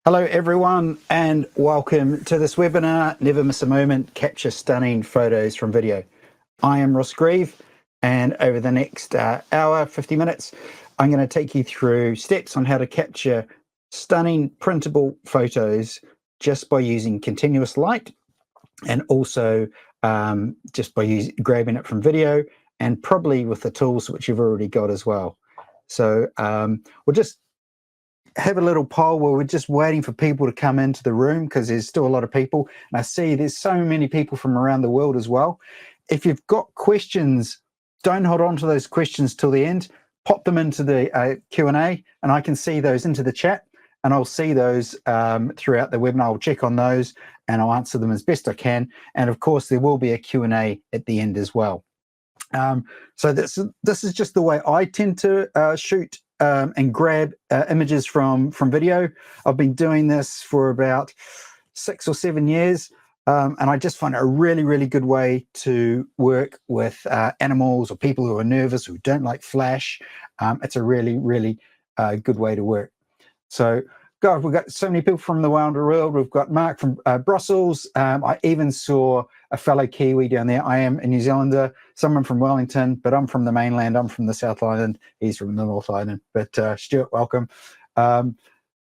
Hello everyone and welcome to this webinar, Never Miss a Moment, Capture Stunning Photos from Video. I am Ross Grieve, and over the next hour, 50 minutes, I'm going to take you through steps on how to capture stunning printable photos just by using continuous light, and also just by grabbing it from video, and probably with the tools which you've already got as well. So we'll just have a little poll where we're just waiting for people to come into the room because there's still a lot of people, and I see there's so many people from around the world as well. If you've got questions, don't hold on to those questions till the end. Pop them into the Q&A, and I can see those into the chat, and I'll see those throughout the webinar. I'll check on those and I'll answer them as best I can, and of course there will be a Q&A at the end as well. So this is just the way I tend to shoot and grab images from video. I've been doing this for about 6 or 7 years, and I just find it a really good way to work with animals or people who are nervous, who don't like flash. It's a really good way to work. So God, we've got so many people from the world. We've got Mark from Brussels. I even saw a fellow Kiwi down there. I am a New Zealander, someone from Wellington, but I'm from the mainland. I'm from the South Island. He's from the North Island. But Stuart, welcome.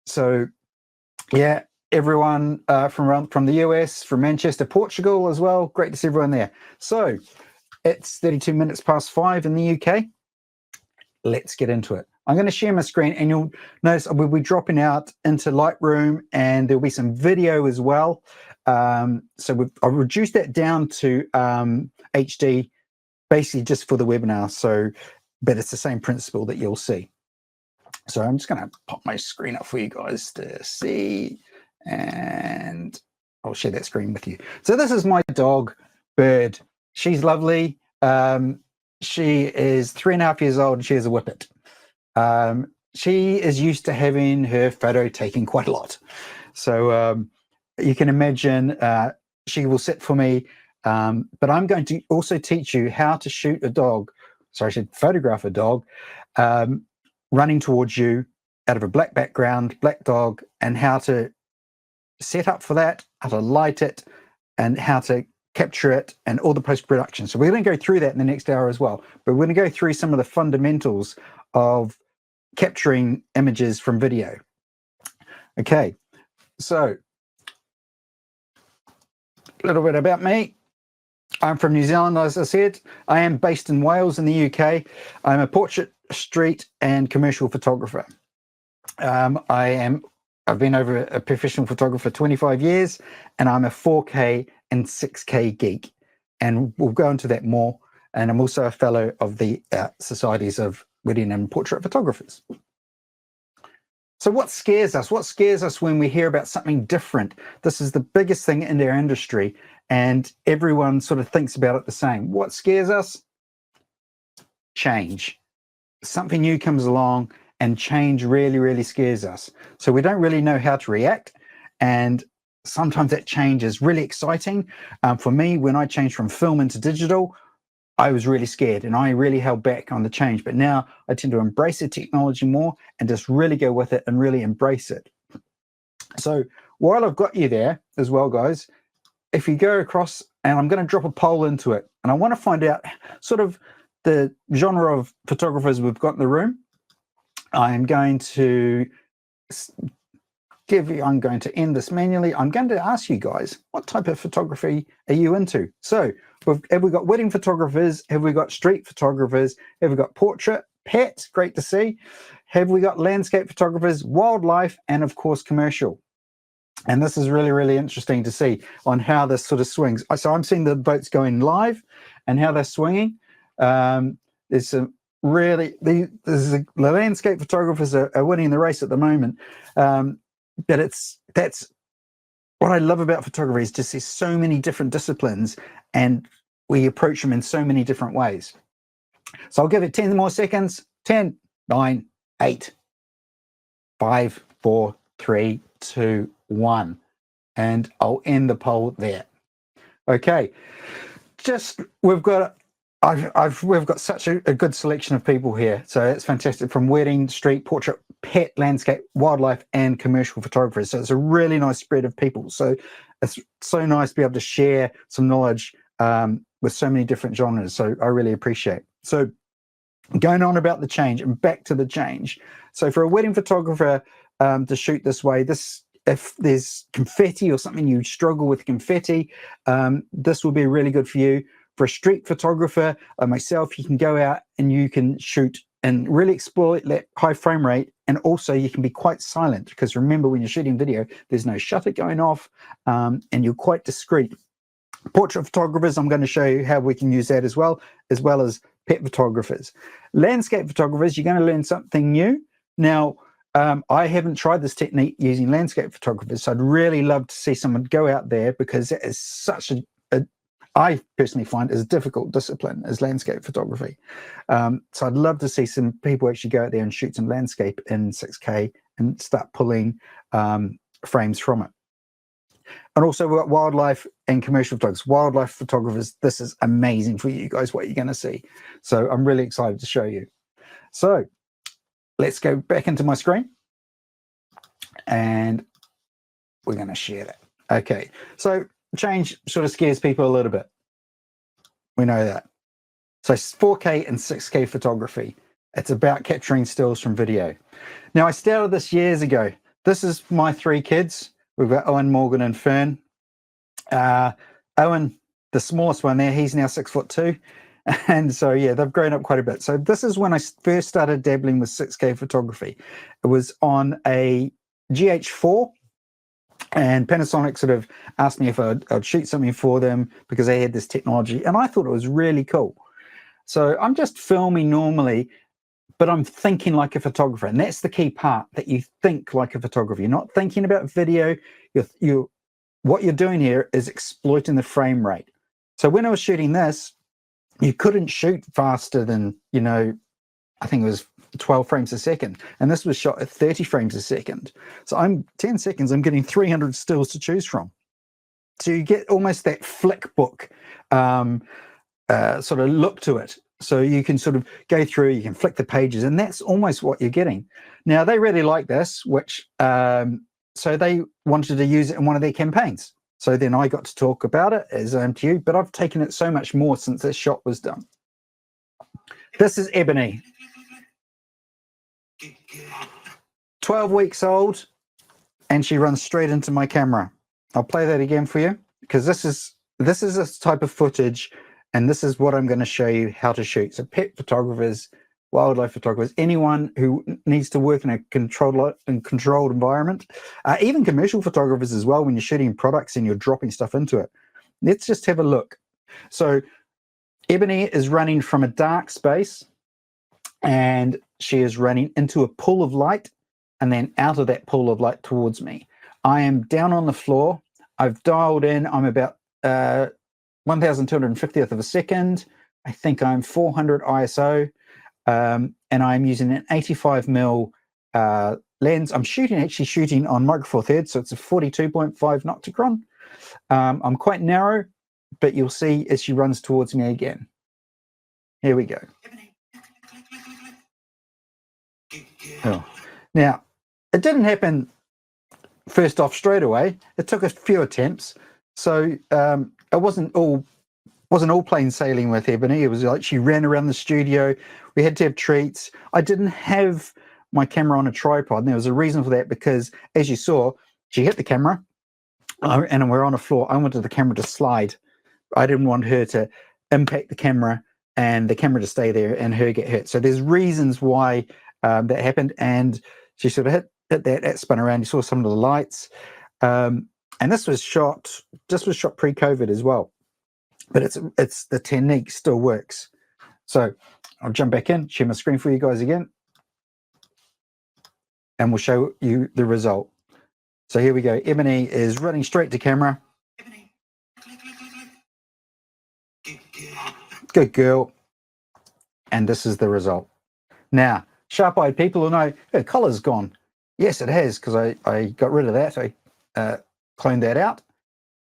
So yeah, everyone from the US, from Manchester, Portugal as well. Great to see everyone there. So it's 32 minutes past 5 in the UK. Let's get into it. I'm going to share my screen, and you'll notice we'll be dropping out into Lightroom, and there'll be some video as well. So I've reduced that down to HD, basically just for the webinar. So, but it's the same principle that you'll see. So I'm just going to pop my screen up for you guys to see, and I'll share that screen with you. So this is my dog, Bird. She's lovely. She is 3.5 years old, and she has a whippet. She is used to having her photo taken quite a lot. So you can imagine she will sit for me, but I'm going to also teach you how to shoot a dog. Sorry, I should photograph a dog running towards you out of a black background, black dog, and how to set up for that, how to light it, and how to capture it, and all the post-production. So we're going to go through that in the next hour as well, but we're going to go through some of the fundamentals of capturing images from video. Okay, so a little bit about me. I'm from New Zealand, as I said. I am based in Wales in the UK. I'm a portrait, street, and commercial photographer. I've been over a professional photographer for 25 years, and I'm a 4K and 6K geek, and we'll go into that more. And I'm also a fellow of the Societies of Wedding and Portrait Photographers. So what scares us? What scares us when we hear about something different? This is the biggest thing in our industry, and everyone sort of thinks about it the same. What scares us? Change. Something new comes along, and change really scares us. So we don't really know how to react, and sometimes that change is really exciting. For me, when I changed from film into digital, I was really scared, and I really held back on the change. But now I tend to embrace the technology more and just really go with it and really embrace it. So while I've got you there as well, guys, if you go across, and I'm going to drop a poll into it, and I want to find out sort of the genre of photographers we've got in the room. I'm going to end this manually. I'm going to ask you guys, what type of photography are you into? So have we got wedding photographers? Have we got street photographers? Have we got portrait, pets? Great to see. Have we got landscape photographers, wildlife, and of course commercial? And this is really interesting to see on how this sort of swings. So I'm seeing the votes going live and how they're swinging. There's some the landscape photographers are winning the race at the moment. But that's what I love about photography, is just there's so many different disciplines, and we approach them in so many different ways. So I'll give it 10 more seconds. 10, 9, 8, 5, 4, 3, 2, 1, and I'll end the poll there. Okay, we've got such a good selection of people here, so it's fantastic, from wedding, street, portrait, pet, landscape, wildlife, and commercial photographers. So it's a really nice spread of people. So it's so nice to be able to share some knowledge with so many different genres. So I really appreciate it. So going on about the change and back to the change. So for a wedding photographer to shoot this way, if there's confetti or something you struggle with confetti, this will be really good for you. For a street photographer like myself, you can go out and you can shoot and really exploit that high frame rate. And also you can be quite silent, because remember, when you're shooting video, there's no shutter going off, and you're quite discreet. Portrait photographers, I'm going to show you how we can use that as well as pet photographers. Landscape photographers, you're going to learn something new. Now, I haven't tried this technique using landscape photographers, so I'd really love to see someone go out there, because it is such I personally find is a difficult discipline as landscape photography. So I'd love to see some people actually go out there and shoot some landscape in 6K and start pulling frames from it. And also we've got wildlife and commercial photographers. Wildlife photographers, this is amazing for you guys, what you're going to see. So I'm really excited to show you. So let's go back into my screen and we're going to share that. Okay, so change sort of scares people a little bit. We know that. So 4K and 6K photography, it's about capturing stills from video. Now, I started this years ago. This is my 3 kids. We've got Owen, Morgan, and Fern. Owen, the smallest one there, he's now 6'2". And so, yeah, they've grown up quite a bit. So this is when I first started dabbling with 6K photography. It was on a GH4, and Panasonic sort of asked me if I'd shoot something for them because they had this technology, and I thought it was really cool. So I'm just filming normally, but I'm thinking like a photographer, and that's the key part, that you think like a photographer. You're not thinking about video. What you're doing here is exploiting the frame rate. So when I was shooting this, you couldn't shoot faster than, I think it was 12 frames a second, and this was shot at 30 frames a second. So I'm 10 seconds, I'm getting 300 stills to choose from. So you get almost that flick book sort of look to it. So you can sort of go through, you can flick the pages, and that's almost what you're getting. Now, they really like this, which so they wanted to use it in one of their campaigns. So then I got to talk about it as to you, but I've taken it so much more since this shot was done. This is Ebony. 12 weeks old, and she runs straight into my camera. I'll play that again for you, because this is a type of footage, and this is what I'm going to show you how to shoot. So pet photographers, wildlife photographers, anyone who needs to work in a controlled environment, even commercial photographers as well, when you're shooting products and you're dropping stuff into it. Let's just have a look. So Ebony is running from a dark space, and she is running into a pool of light, and then out of that pool of light towards me. I am down on the floor. I've dialed in. I'm about 1,250th of a second. I think I'm 400 ISO, and I'm using an 85mm lens. I'm actually shooting on Micro Four Thirds, so it's a 42.5 Nocticron. I'm quite narrow, but you'll see as she runs towards me again. Here we go. Oh. Now, it didn't happen first off straight away. It took a few attempts. So it wasn't all plain sailing with Ebony. It was like she ran around the studio. We had to have treats. I didn't have my camera on a tripod, and there was a reason for that, because as you saw, she hit the camera, and we're on a floor. I wanted the camera to slide. I didn't want her to impact the camera and the camera to stay there and her get hurt. So there's reasons why that happened, and she sort of hit that spun around. You saw some of the lights, and this was shot pre-COVID as well, but it's the technique still works. So I'll jump back in, share my screen for you guys again, and we'll show you the result. So here we go. Ebony is running straight to camera. Good girl. And this is the result. Now, sharp-eyed people will know her collar's gone. Yes, it has, because I got rid of that. I cloned that out.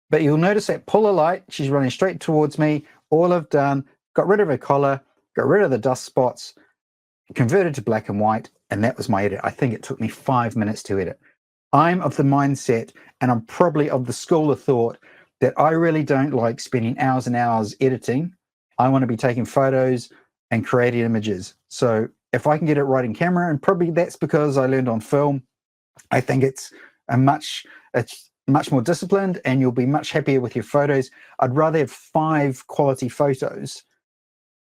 But you'll notice that pull of light, she's running straight towards me. All I've done, got rid of her collar, got rid of the dust spots, converted to black and white, and that was my edit. I think it took me 5 minutes to edit. I'm of the mindset, and I'm probably of the school of thought, that I really don't like spending hours and hours editing. I want to be taking photos and creating images. So if I can get it right in camera, and probably that's because I learned on film, I think it's much more disciplined, and you'll be much happier with your photos. I'd rather have 5 quality photos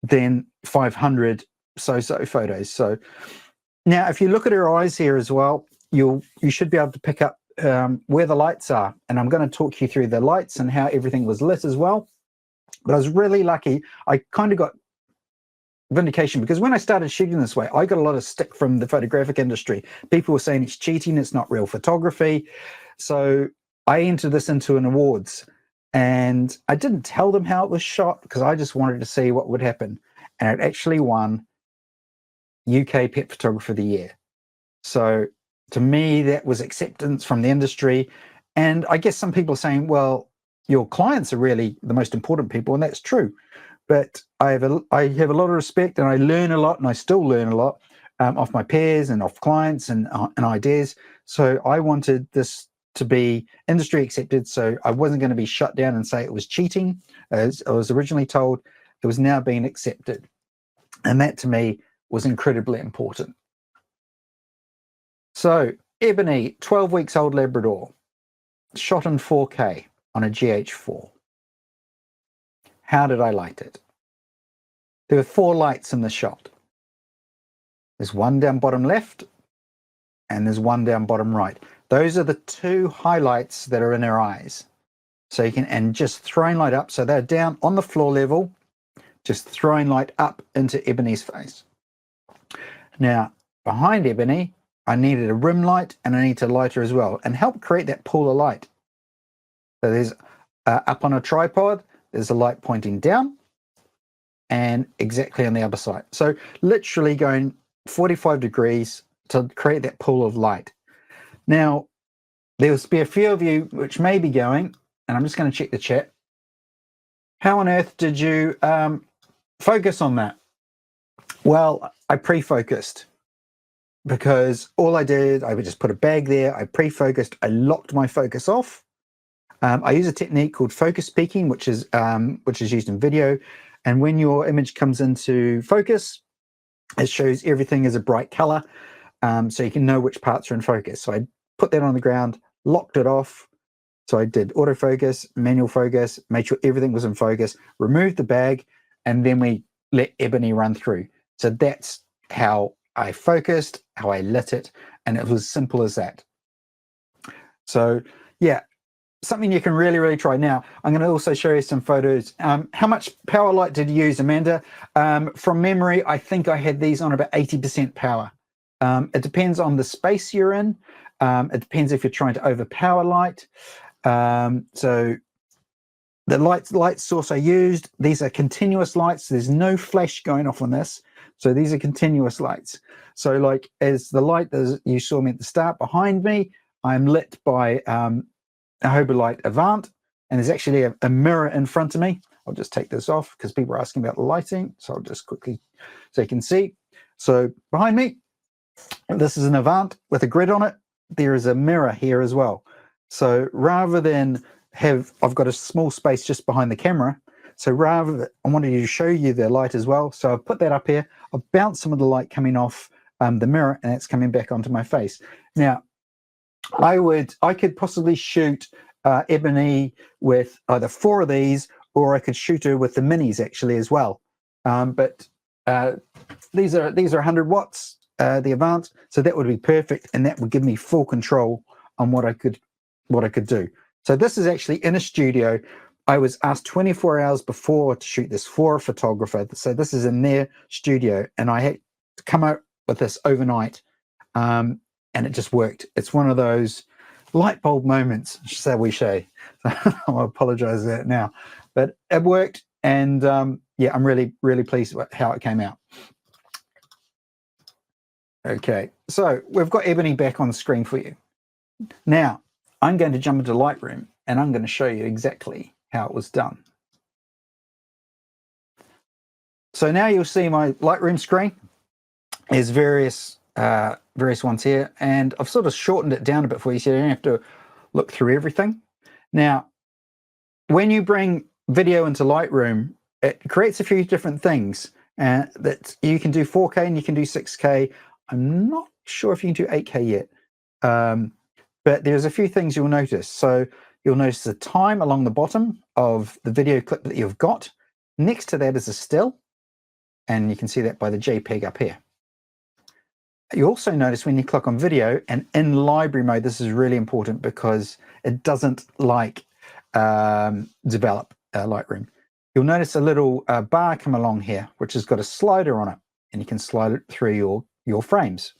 than 500 so-so photos. So now, if you look at her eyes here as well, you should be able to pick up where the lights are, and I'm going to talk you through the lights and how everything was lit as well. But I was really lucky. I kind of got vindication, because when I started shooting this way, I got a lot of stick from the photographic industry. People were saying it's cheating, it's not real photography. So I entered this into an awards, and I didn't tell them how it was shot because I just wanted to see what would happen. And it actually won UK Pet Photographer of the Year. So to me, that was acceptance from the industry. And I guess some people are saying, well, your clients are really the most important people, and that's true. But I have a lot of respect, and I learn a lot, and I still learn a lot off my peers and off clients and ideas. So I wanted this to be industry accepted, so I wasn't going to be shut down and say it was cheating, as I was originally told. It was now being accepted, and that to me was incredibly important. So Ebony, 12 weeks old Labrador, shot in 4K on a GH4. How did I light it? There were 4 lights in the shot. There's one down bottom left, and there's one down bottom right. Those are the 2 highlights that are in her eyes. So you can, and just throwing light up, so they're down on the floor level, just throwing light up into Ebony's face. Now, behind Ebony, I needed a rim light, and I need to light her as well, and help create that pool of light. So there's up on a tripod, there's a light pointing down, and exactly on the other side. So literally going 45 degrees to create that pool of light. Now, there'll be a few of you which may be going, and I'm just going to check the chat. How on earth did you focus on that? Well, I pre-focused, because all I did, I would just put a bag there, I pre-focused, I locked my focus off. I use a technique called focus peaking, which is used in video. And when your image comes into focus, it shows everything as a bright color, so you can know which parts are in focus. So I put that on the ground, locked it off. So I did autofocus, manual focus, made sure everything was in focus, removed the bag, and then we let Ebony run through. So that's how I focused, how I lit it, and it was as simple as that. So yeah, something you can really, really try. Now, I'm going to also show you some photos. How much power light did you use, Amanda? From memory, I think I had these on about 80% power. It depends on the space you're in. It depends if you're trying to overpower light. So the light source I used, these are continuous lights. There's no flash going off on this. So these are continuous lights. So like as the light as you saw me at the start behind me, I'm lit by a Light Avant, and there's actually a mirror in front of me. I'll just take this off because people are asking about the lighting. So I'll just quickly, so you can see. So behind me, this is an Avant with a grid on it. There is a mirror here as well. So rather than I've got a small space just behind the camera. So I wanted to show you the light as well. So I've put that up here. I've bounced some of the light coming off the mirror, and it's coming back onto my face. Now, I could possibly shoot Ebony with either 4 of these, or I could shoot her with the minis actually as well. But these are 100 watts, the Avant, so that would be perfect, and that would give me full control on what I could do. So this is actually in a studio. I was asked 24 hours before to shoot this for a photographer. So this is in their studio, and I had to come out with this overnight, and it just worked. It's one of those light bulb moments, shall we say. I apologize for that now, but it worked, and yeah, I'm really, really pleased with how it came out. Okay, so we've got Ebony back on the screen for you. Now, I'm going to jump into Lightroom, and I'm going to show you exactly how it was done. So now you'll see my Lightroom screen, There's various ones here, and I've sort of shortened it down a bit for you so you don't have to look through everything. Now, when you bring video into Lightroom, it creates a few different things that you can do 4K and you can do 6K. I'm not sure if you can do 8K yet, but there's a few things you'll notice. So you'll notice the time along the bottom of the video clip that you've got. Next to that is a still, and you can see that by the JPEG up here. You also notice when you click on video and in library mode, this is really important because it doesn't like develop Lightroom. You'll notice a little bar come along here, which has got a slider on it, and you can slide it through your frames.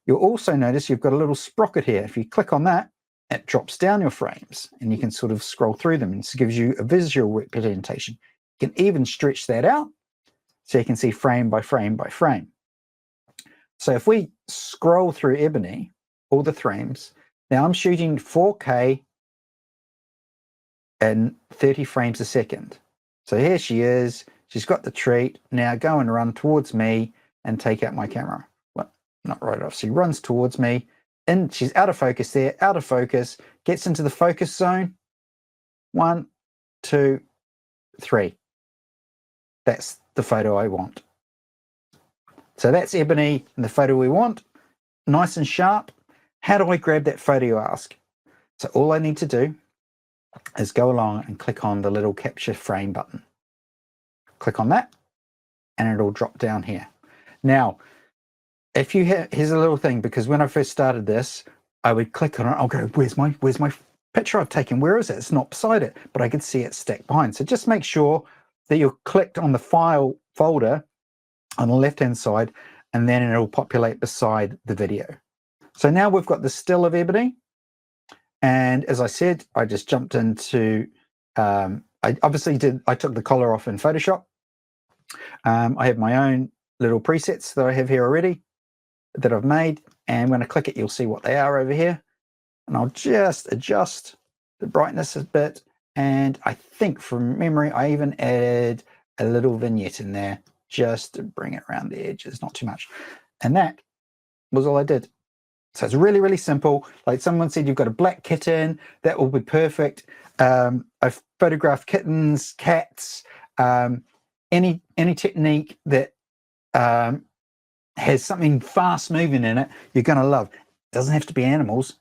You'll also notice you've got a little sprocket here. If you click on that, it drops down your frames, and you can sort of scroll through them, and it gives you a visual representation. You can even stretch that out so you can see frame by frame by frame. So if we scroll through Ebony, all the frames, now I'm shooting 4K and 30 frames a second. So here she is, she's got the treat, now go and run towards me and take out my camera. Well, not right off, she runs towards me, and she's out of focus there, out of focus, gets into the focus zone, 1, 2, 3. That's the photo I want. So that's Ebony and the photo we want, nice and sharp. How do I grab that photo, you ask? So all I need to do is go along and click on the little capture frame button. Click on that, and it'll drop down here. Now, if you here's a little thing, because when I first started this, I would click on it, I'll go, where's my picture I've taken? Where is it? It's not beside it, but I could see it stacked behind. So just make sure that you're clicked on the file folder on the left-hand side, and then it'll populate beside the video. So now we've got the still of Ebony, and as I said, I just jumped into, I took the collar off in Photoshop. I have my own little presets that I have here already that I've made, and when I click it, you'll see what they are over here. And I'll just adjust the brightness a bit, and I think from memory, I even added a little vignette in there just to bring it around the edges, not too much. And that was all I did. So it's really, really simple. Like someone said, you've got a black kitten, that will be perfect. I've photographed kittens, cats, any technique that has something fast moving in it, you're going to love. It doesn't have to be animals.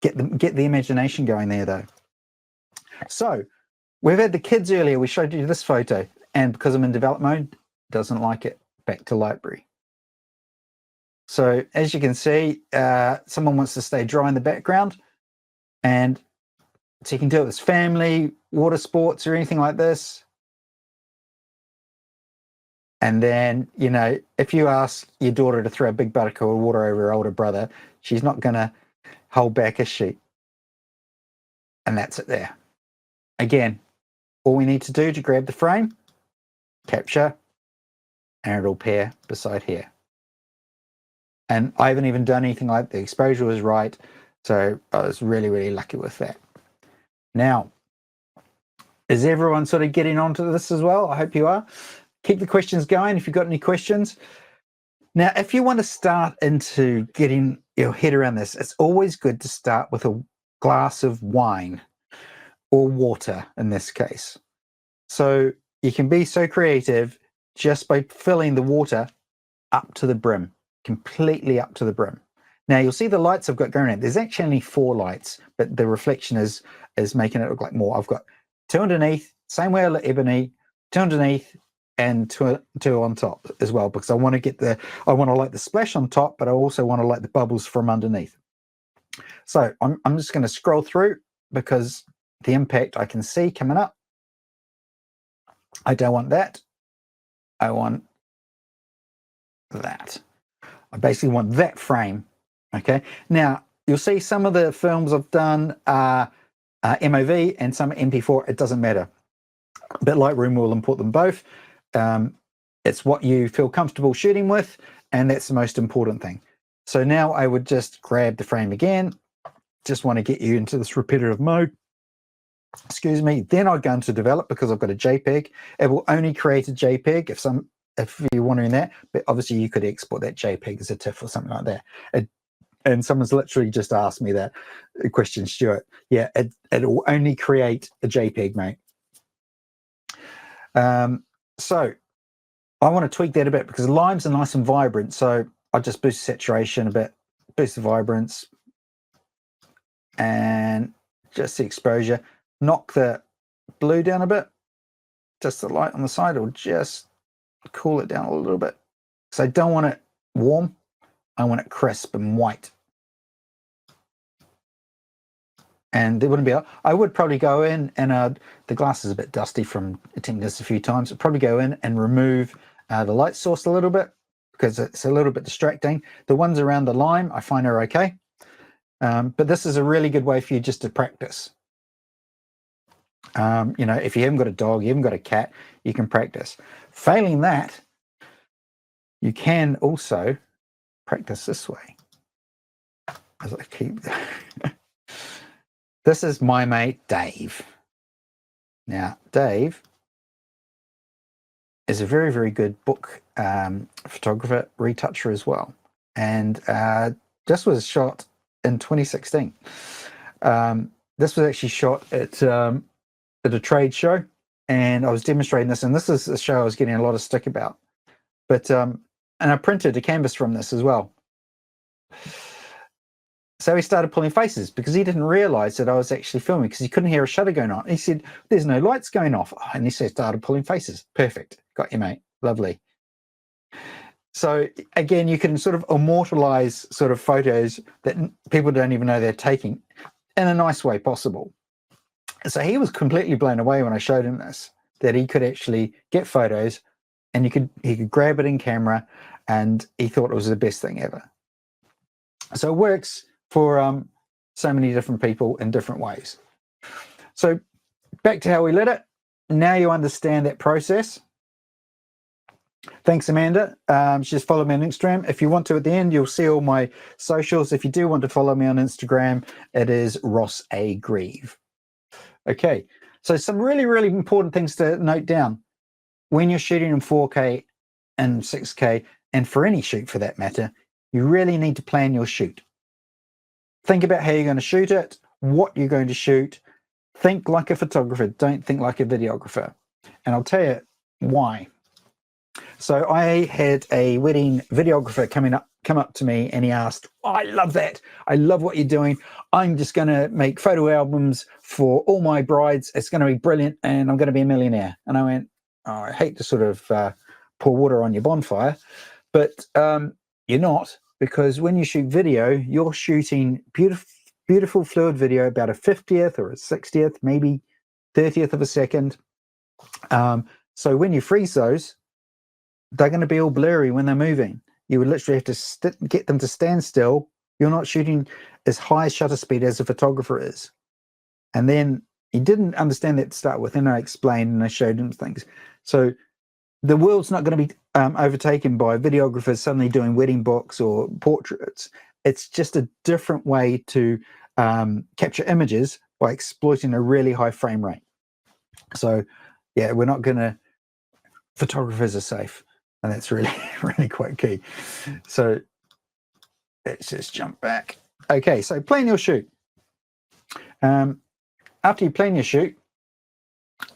Get the imagination going there, though. So we've had the kids earlier. We showed you this photo, and because I'm in develop mode, doesn't like it. Back to library. So as you can see, someone wants to stay dry in the background, and so you can do it with family, water sports, or anything like this. And then, you know, if you ask your daughter to throw a big bucket of water over her older brother, she's not going to hold back, is she? And that's it there. Again, all we need to do to grab the frame, capture, and it'll pair beside here. And I haven't even done anything like the exposure was right, so I was really, really lucky with that. Now, is everyone sort of getting onto this as well? I hope you are. Keep the questions going if you've got any questions. Now, if you want to start into getting your head around this, it's always good to start with a glass of wine or water in this case. So you can be so creative just by filling the water up to the brim, completely up to the brim. Now you'll see the lights I've got going in. There's actually only 4 lights, but the reflection is making it look like more. I've got 2 underneath, same way I lit Ebony, 2 underneath, and two on top as well, because I want to light the splash on top, but I also want to light the bubbles from underneath. So I'm just going to scroll through because the impact I can see coming up. I don't want that. I want that. I basically want that frame. Okay. Now you'll see some of the films I've done are MOV and some MP4. It doesn't matter, but Lightroom will import them both. It's what you feel comfortable shooting with, and that's the most important thing. So now I would just grab the frame again. Just want to get you into this repetitive mode. Excuse me. Then I'd go into develop because I've got a JPEG. It will only create a JPEG. if you're wondering that. But obviously you could export that JPEG as a TIFF or something like that. And someone's literally just asked me that question, Stuart. Yeah, it will only create a JPEG, mate. So I want to tweak that a bit because the limes are nice and vibrant. So I'll just boost saturation a bit, boost the vibrance, and just the exposure. Knock the blue down a bit. Just the light on the side will just cool it down a little bit. So I don't want it warm. I want it crisp and white. And there wouldn't be, I would probably go in and the glass is a bit dusty from attempting this a few times. I'd probably go in and remove the light source a little bit because it's a little bit distracting. The ones around the lime I find are okay. But this is a really good way for you just to practice. You know, if you haven't got a dog, you haven't got a cat, you can practice. Failing that, you can also practice this way. As I keep... This is my mate, Dave. Now, Dave is a very, very good book photographer, retoucher as well. And this was shot in 2016. This was actually shot at a trade show, and I was demonstrating this, and this is a show I was getting a lot of stick about. But and I printed a canvas from this as well. So he started pulling faces because he didn't realize that I was actually filming because he couldn't hear a shutter going on. He said, "There's no lights going off." And he started pulling faces. Perfect. Got you, mate. Lovely. So again, you can sort of immortalize sort of photos that people don't even know they're taking in a nice way possible. So he was completely blown away when I showed him this, that he could actually get photos and he could grab it in camera, and he thought it was the best thing ever. So it works for so many different people in different ways. So back to how we lit it. Now you understand that process. Thanks, Amanda. Just follow me on Instagram. If you want to, at the end, you'll see all my socials. If you do want to follow me on Instagram, it is Ross A. Grieve. Okay, so some really, really important things to note down. When you're shooting in 4K and 6K, and for any shoot for that matter, you really need to plan your shoot. Think about how you're going to shoot it, what you're going to shoot. Think like a photographer, don't think like a videographer. And I'll tell you why. So I had a wedding videographer come up to me, and he asked, "Oh, I love that. I love what you're doing. I'm just going to make photo albums for all my brides. It's going to be brilliant, and I'm going to be a millionaire." And I went, "Oh, I hate to sort of pour water on your bonfire, but you're not, because when you shoot video, you're shooting beautiful fluid video about a 50th or a 60th, maybe 30th of a second. So when you freeze those, they're going to be all blurry when they're moving. You would literally have to get them to stand still. You're not shooting as high shutter speed as a photographer is." And then he didn't understand that to start with, and I explained and I showed him things. So the world's not going to be overtaken by videographers suddenly doing wedding books or portraits. It's just a different way to capture images by exploiting a really high frame rate. So yeah, we're not going to, photographers are safe. And that's really, really quite key. So let's just jump back. Okay, so plan your shoot. After you plan your shoot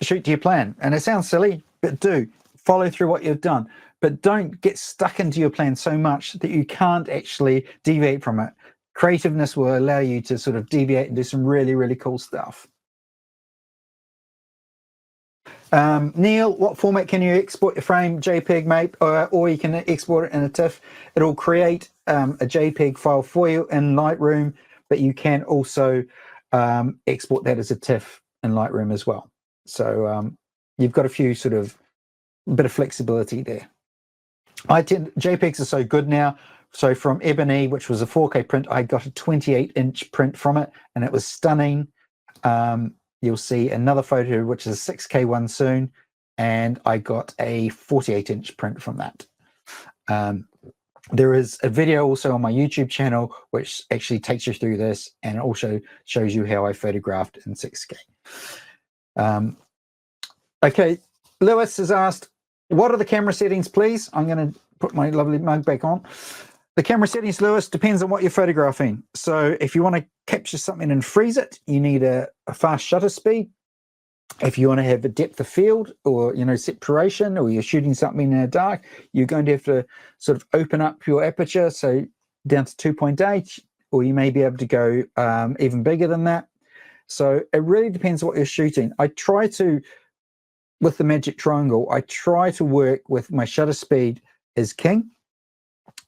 to your plan. And it sounds silly, but do follow through what you've done. But don't get stuck into your plan so much that you can't actually deviate from it. Creativeness will allow you to sort of deviate and do some really, really cool stuff. Neil, what format can you export your frame? JPEG, mate, or you can export it in a TIFF. It'll create a JPEG file for you in Lightroom, but you can also export that as a TIFF in Lightroom as well. So you've got a few sort of bit of flexibility there. JPEGs are so good now. So from Ebony, which was a 4K print, I got a 28-inch print from it, and it was stunning. You'll see another photo, which is a 6K one soon, and I got a 48-inch print from that. There is a video also on my YouTube channel, which actually takes you through this, and also shows you how I photographed in 6K. Okay, Lewis has asked, What are the camera settings, please? I'm going to put my lovely mug back on. The camera settings, Lewis, depends on what you're photographing. So if you want to capture something and freeze it, you need a fast shutter speed. If you want to have a depth of field or, separation, or you're shooting something in the dark, you're going to have to sort of open up your aperture, so down to 2.8, or you may be able to go even bigger than that. So it really depends what you're shooting. I try to, with the magic triangle, I try to work with my shutter speed is king.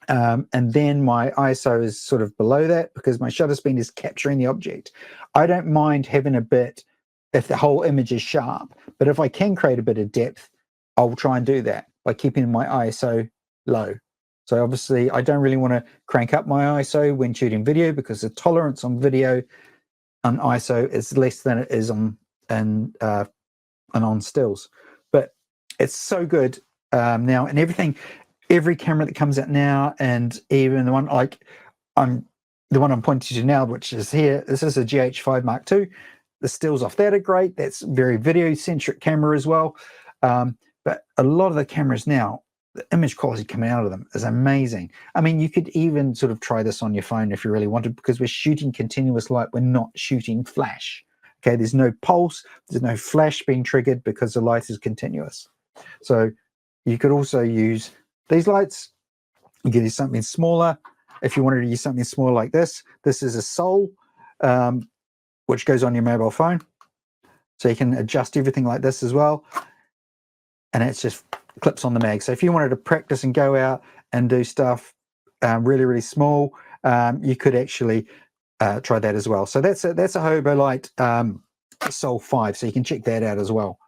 And then my ISO is sort of below that, because my shutter speed is capturing the object. I don't mind having a bit if the whole image is sharp, but if I can create a bit of depth, I'll try and do that by keeping my ISO low. So obviously I don't really want to crank up my ISO when shooting video, because the tolerance on video on ISO is less than it is on and on stills. But it's so good now, and every camera that comes out now, and even the one I'm pointing to now, which is here, this is a GH5 Mark II. The stills off that are great. That's very video centric camera as well. But a lot of the cameras now, the image quality coming out of them is amazing. I mean, you could even sort of try this on your phone if you really wanted, because we're shooting continuous light. We're not shooting flash. Okay, there's no pulse, there's no flash being triggered because the light is continuous. So you could also use these lights. You can use something smaller. If you wanted to use something smaller like this is a Sol, which goes on your mobile phone. So you can adjust everything like this as well. And it's just clips on the mag. So if you wanted to practice and go out and do stuff really, really small, you could actually try that as well. So that's a Hobolight Sol 5. So you can check that out as well.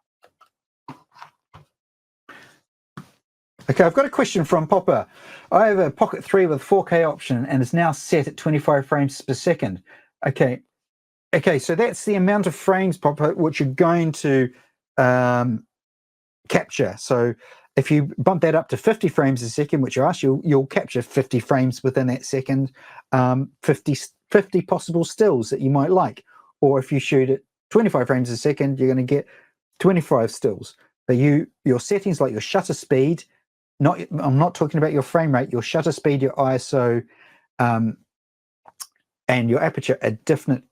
Okay, I've got a question from Popper. I have a Pocket 3 with 4K option and is now set at 25 frames per second. Okay, so that's the amount of frames, Popper, which you're going to capture. So if you bump that up to 50 frames a second, which you asked, you'll capture 50 frames within that second, 50 possible stills that you might like. Or if you shoot at 25 frames a second, you're going to get 25 stills. But your settings, like your shutter speed, I'm not talking about your frame rate, your shutter speed, your ISO, and your aperture are different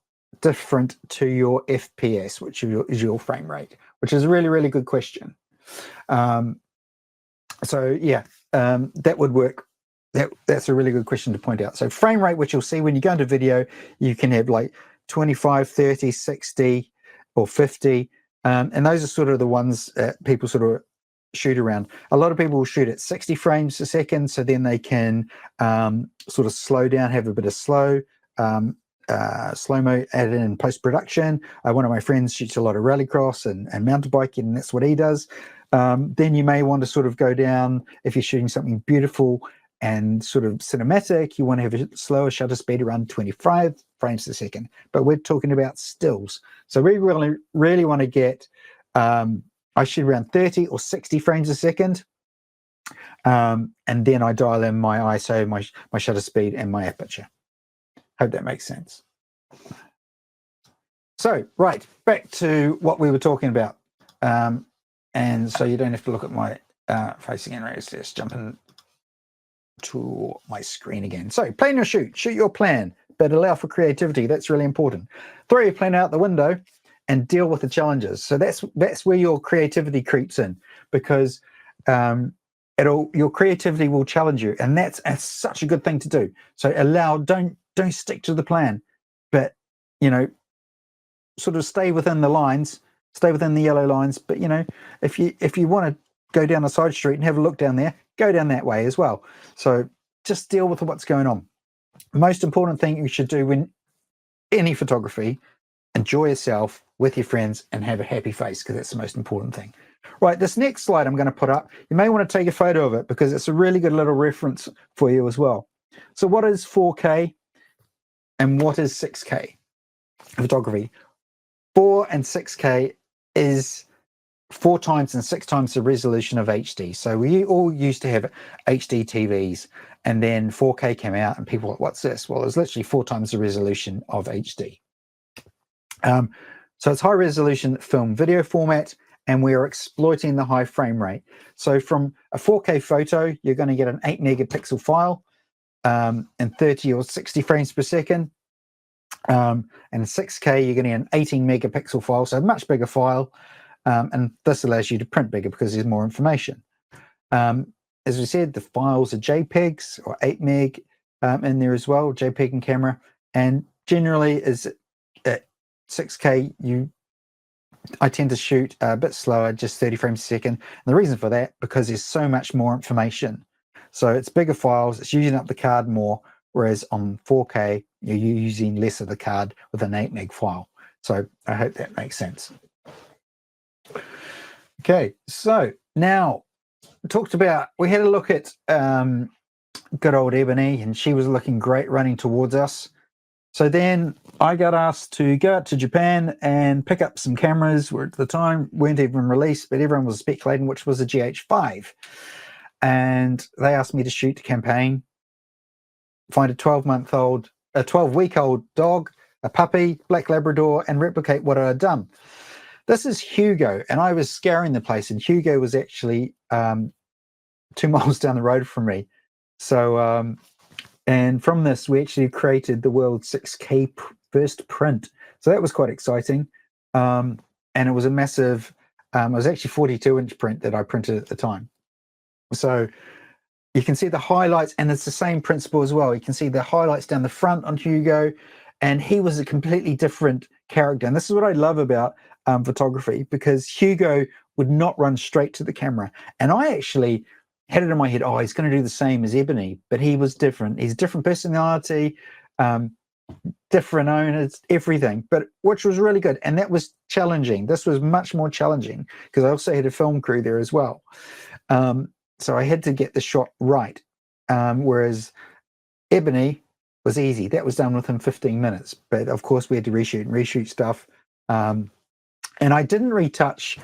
to your FPS, which is your frame rate, which is a really, really good question. So yeah, that would work. That's a really good question to point out. So frame rate, which you'll see when you go into video, you can have like 25, 30, 60, or 50. And those are sort of the ones that people sort of shoot around. A lot of people will shoot at 60 frames a second, so then they can sort of slow down, have a bit of slow-mo added in post-production. One of my friends shoots a lot of rallycross and mountain biking, and that's what he does. Then you may want to sort of go down, if you're shooting something beautiful and sort of cinematic, you want to have a slower shutter speed around 25 frames a second. But we're talking about stills. So we really, really want to get, I shoot around 30 or 60 frames a second. And then I dial in my ISO, my shutter speed, and my aperture. Hope that makes sense. So, right, back to what we were talking about. And so you don't have to look at my face again. Right? Let's just jump in to my screen again. So, plan your shoot your plan, but allow for creativity. That's really important. Throw your plan out the window and deal with the challenges. So that's where your creativity creeps in, because your creativity will challenge you, and that's such a good thing to do. So don't stick to the plan, but sort of stay within the lines, stay within the yellow lines. But if you want to go down a side street and have a look down there, go down that way as well. So just deal with what's going on. The most important thing you should do when any photography, enjoy yourself with your friends and have a happy face, because that's the most important thing. Right, this next slide I'm going to put up, you may want to take a photo of it, because it's a really good little reference for you as well. So what is 4K and what is 6K photography? 4 and 6K is 4 times and 6 times the resolution of HD. So we all used to have HD TVs, and then 4K came out and people were like, what's this? Well, it's literally 4 times the resolution of HD. So it's high resolution film video format, and we are exploiting the high frame rate. So from a 4K photo, you're going to get an 8 megapixel file in 30 or 60 frames per second. And 6K, you're going to get an 18 megapixel file, so a much bigger file. And this allows you to print bigger because there's more information. As we said, the files are JPEGs or 8 meg in there as well, JPEG and camera. And generally, is at 6K, I tend to shoot a bit slower, just 30 frames a second. And the reason for that, because there's so much more information. So it's bigger files, it's using up the card more, whereas on 4K, you're using less of the card with an 8 meg file. So I hope that makes sense. Okay, so now we had a look at good old Ebony, and she was looking great running towards us. So then I got asked to go out to Japan and pick up some cameras, where at the time weren't even released, but everyone was speculating which was a GH5. And they asked me to shoot the campaign, find a 12-week-old dog, a puppy, black Labrador, and replicate what I had done. This is Hugo, and I was scouring the place, and Hugo was actually 2 miles down the road from me. So, and from this, we actually created the world's 6K first print. So that was quite exciting. And it was a massive, it was actually 42-inch print that I printed at the time. So you can see the highlights, and it's the same principle as well. You can see the highlights down the front on Hugo, and he was a completely different character. And this is what I love about photography, because Hugo would not run straight to the camera. And I actually had it in my head, oh, he's going to do the same as Ebony, but he was different. He's a different personality, different owners, everything, but which was really good. And that was challenging. This was much more challenging because I also had a film crew there as well. So I had to get the shot right. Whereas Ebony was easy. That was done within 15 minutes. But of course, we had to reshoot stuff. And I didn't retouch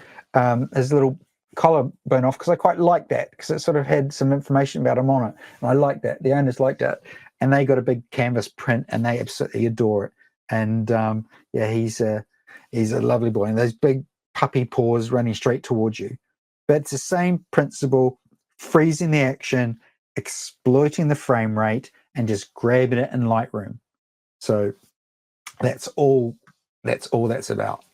his little collarbone off because I quite liked that, because it sort of had some information about him on it. And I liked that. The owners liked it. And they got a big canvas print and they absolutely adore it. And yeah, he's a lovely boy. And those big puppy paws running straight towards you. But it's the same principle, freezing the action, exploiting the frame rate, and just grabbing it in Lightroom. So that's all that's about.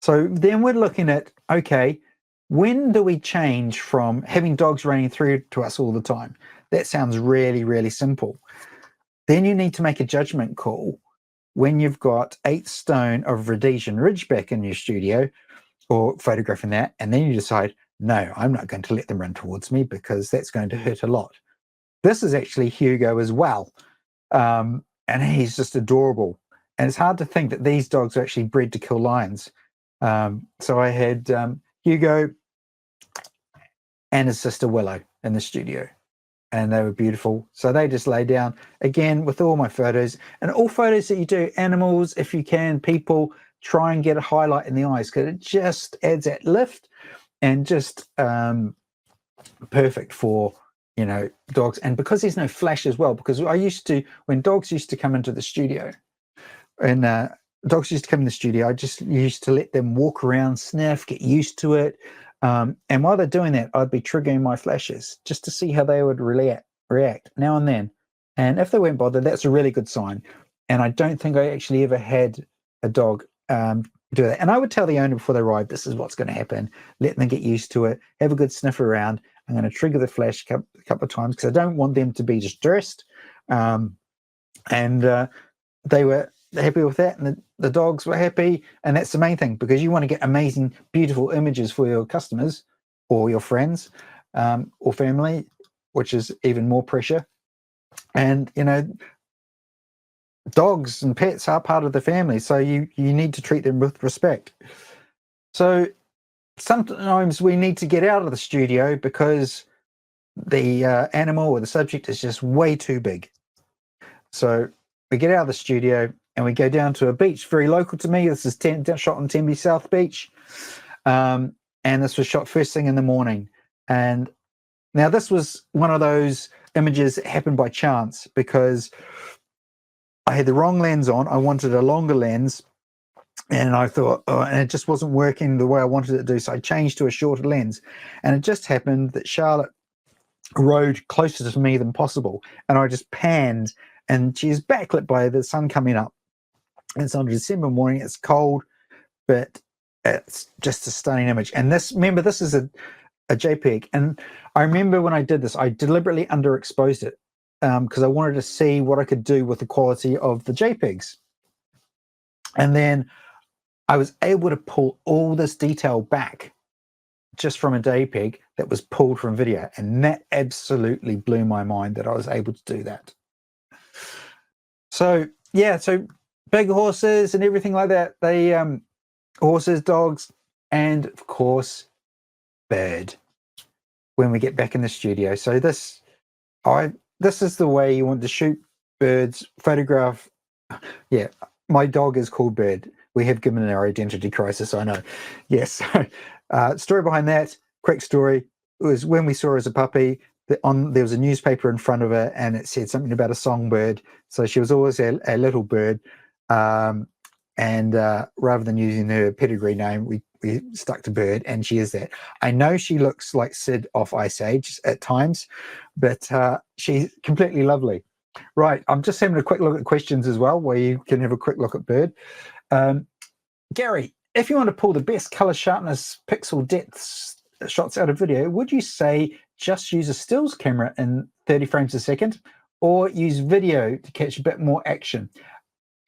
So then we're looking at, okay, when do we change from having dogs running through to us all the time? That sounds really, really simple. Then you need to make a judgment call when you've got 8 stone of Rhodesian Ridgeback in your studio, or photographing that, and then you decide, no, I'm not going to let them run towards me because that's going to hurt a lot. This is actually Hugo as well, and he's just adorable. And it's hard to think that these dogs are actually bred to kill lions. So I had Hugo and his sister Willow in the studio, and they were beautiful. So they just lay down, again, with all my photos. And all photos that you do, animals, if you can, people, try and get a highlight in the eyes, because it just adds that lift, and just perfect for, you know, dogs. And because there's no flash as well, because I used to, when dogs used to come into the studio, and dogs used to come in the studio, I just used to let them walk around, sniff, get used to it. And while they're doing that, I'd be triggering my flashes just to see how they would react now and then. And if they weren't bothered, that's a really good sign. And I don't think I actually ever had a dog do that. And I would tell the owner before they arrive, this is what's going to happen. Let them get used to it. Have a good sniff around. I'm going to trigger the flash a couple of times because I don't want them to be distressed. And they were happy with that, and the dogs were happy. And that's the main thing, because you want to get amazing, beautiful images for your customers or your friends or family, which is even more pressure. And, you know, dogs and pets are part of the family, so you need to treat them with respect. So sometimes we need to get out of the studio because the animal or the subject is just way too big. So we get out of the studio and we go down to a beach very local to me. This is shot on Tenby South Beach, and this was shot first thing in the morning. And now this was one of those images that happened by chance, because I had the wrong lens on. I wanted a longer lens, And I thought, oh, and it just wasn't working the way I wanted it to do. So I changed to a shorter lens. And it just happened that Charlotte rode closer to me than possible. And I just panned, and she's backlit by the sun coming up. And it's on a December morning, it's cold, but it's just a stunning image. And this, remember, this is a JPEG. And I remember when I did this, I deliberately underexposed it because I wanted to see what I could do with the quality of the JPEGs. And then I was able to pull all this detail back just from a JPEG that was pulled from video. And that absolutely blew my mind that I was able to do that. So yeah, so big horses and everything like that. They horses, dogs, and of course bird when we get back in the studio. So this is the way you want to shoot birds, photograph. Yeah, my dog is called Bird. We have given our identity crisis, I know. Yes. Story behind that, quick story, it was when we saw her as a puppy, there was a newspaper in front of her and it said something about a songbird. So she was always a little bird. And rather than using her pedigree name, we stuck to Bird, and she is that. I know she looks like Sid off Ice Age at times, but she's completely lovely. Right, I'm just having a quick look at questions as well, where you can have a quick look at Bird. Gary, if you want to pull the best color sharpness, pixel depths shots out of video, would you say just use a stills camera in 30 frames a second, or use video to catch a bit more action?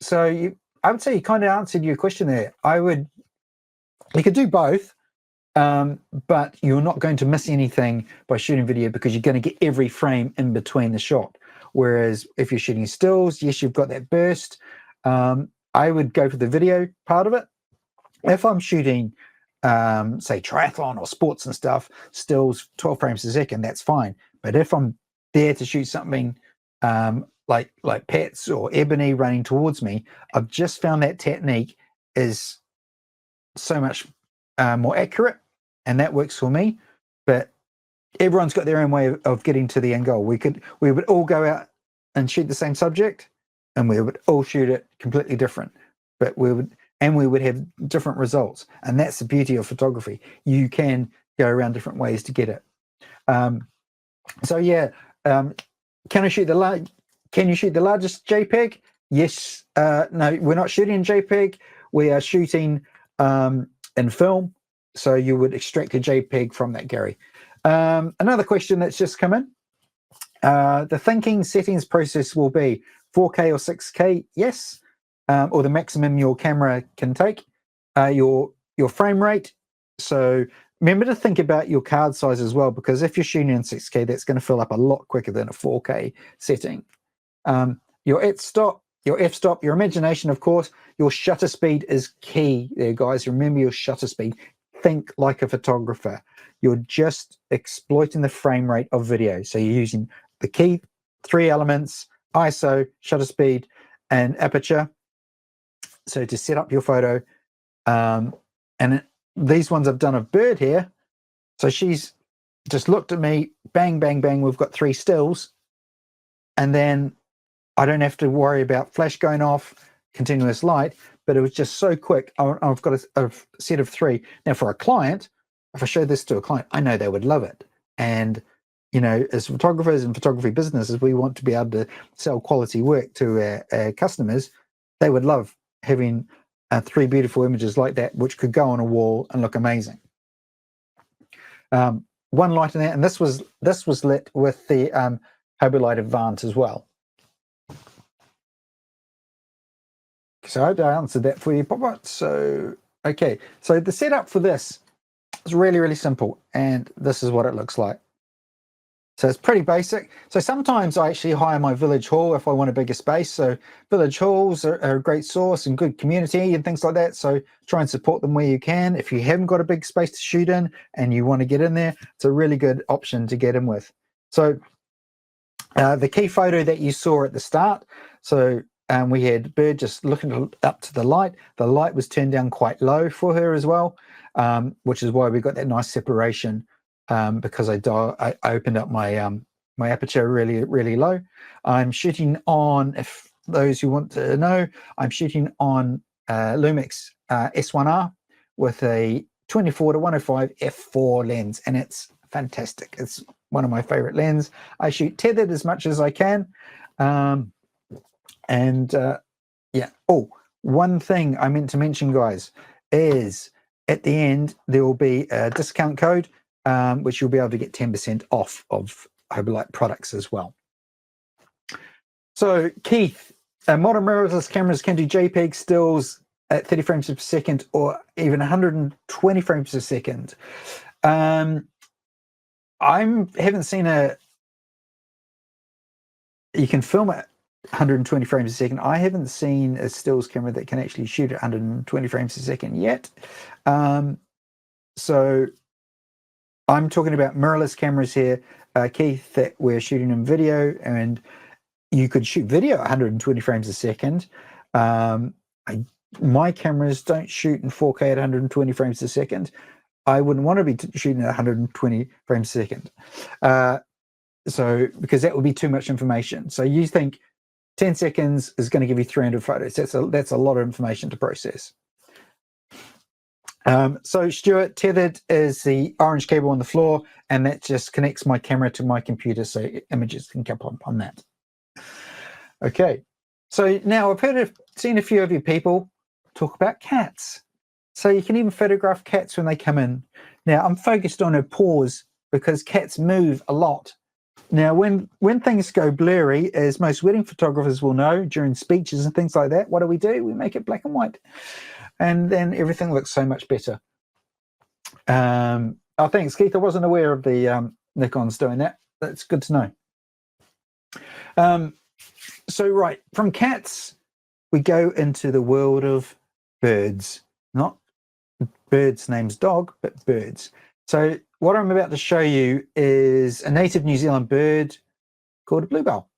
So I would say you kind of answered your question there. You could do both, but you're not going to miss anything by shooting video because you're going to get every frame in between the shot. Whereas if you're shooting stills, yes, you've got that burst. I would go for the video part of it. If I'm shooting, say, triathlon or sports and stuff, stills 12 frames a second, that's fine. But if I'm there to shoot something like pets or ebony running towards me, I've just found that technique is so much more accurate, and that works for me. But everyone's got their own way of getting to the end goal. We would all go out and shoot the same subject, and we would all shoot it completely different, but we would have different results. And that's the beauty of photography. You can go around different ways to get it. So yeah, can you shoot the largest JPEG? Yes. No, we're not shooting in JPEG. We are shooting in film. So you would extract a JPEG from that, Gary. Another question that's just come in. The thinking settings process will be 4K or 6K, yes, or the maximum your camera can take. Your frame rate. So remember to think about your card size as well, because if you're shooting in 6K, that's going to fill up a lot quicker than a 4K setting. Your f-stop, your imagination, of course. Your shutter speed is key there, guys. Remember your shutter speed. Think like a photographer. You're just exploiting the frame rate of video. So you're using the key 3 elements: ISO, shutter speed, and aperture. So to set up your photo, these ones I've done of Bird here. So she's just looked at me, bang, bang, bang. We've got 3 stills, and then I don't have to worry about flash going off, continuous light, but it was just so quick. I've got a set of 3. Now for a client, if I show this to a client, I know they would love it. And, you know, as photographers and photography businesses, we want to be able to sell quality work to our customers. They would love having 3 beautiful images like that, which could go on a wall and look amazing. One light in that, and this was lit with the Hugo Light Advance as well. So I hope I answered that for you, Pop. So, okay. So the setup for this is really, really simple. And this is what it looks like. So it's pretty basic. So sometimes I actually hire my village hall if I want a bigger space. So village halls are a great source and good community and things like that. So try and support them where you can. If you haven't got a big space to shoot in and you want to get in there, it's a really good option to get in with. So the key photo that you saw at the start. So we had Bird just looking up to the light. The light was turned down quite low for her as well, which is why we got that nice separation, because I opened up my my aperture really, really low. I'm shooting on, if those who want to know, I'm shooting on Lumix S1R with a 24-105 f4 lens, and it's fantastic. It's one of my favorite lenses. I shoot tethered as much as I can. Yeah. Oh, one thing I meant to mention, guys, is at the end there will be a discount code, which you'll be able to get 10% off of Light products as well. So, Keith, modern mirrorless cameras can do JPEG stills at 30 frames per second or even 120 frames per second. I haven't seen you can film at 120 frames a second. I haven't seen a stills camera that can actually shoot at 120 frames a second yet. So I'm talking about mirrorless cameras here, Keith, that we're shooting in video, and you could shoot video at 120 frames a second. My cameras don't shoot in 4K at 120 frames a second. I wouldn't want to be shooting at 120 frames a second. So because that would be too much information. So you think 10 seconds is going to give you 300 photos. That's a lot of information to process. So Stuart, tethered is the orange cable on the floor, and that just connects my camera to my computer so images can come up on that. Okay, so now I've seen a few of you people talk about cats. So you can even photograph cats when they come in. Now I'm focused on her paws because cats move a lot. Now, when things go blurry, as most wedding photographers will know, during speeches and things like that, what do? We make it black and white. And then everything looks so much better. Oh, thanks, Keith. I wasn't aware of the Nikon's doing that. That's good to know. So, right, from cats, we go into the world of birds. Not birds' name's dog, but birds. So what I'm about to show you is a native New Zealand bird called a bluebell.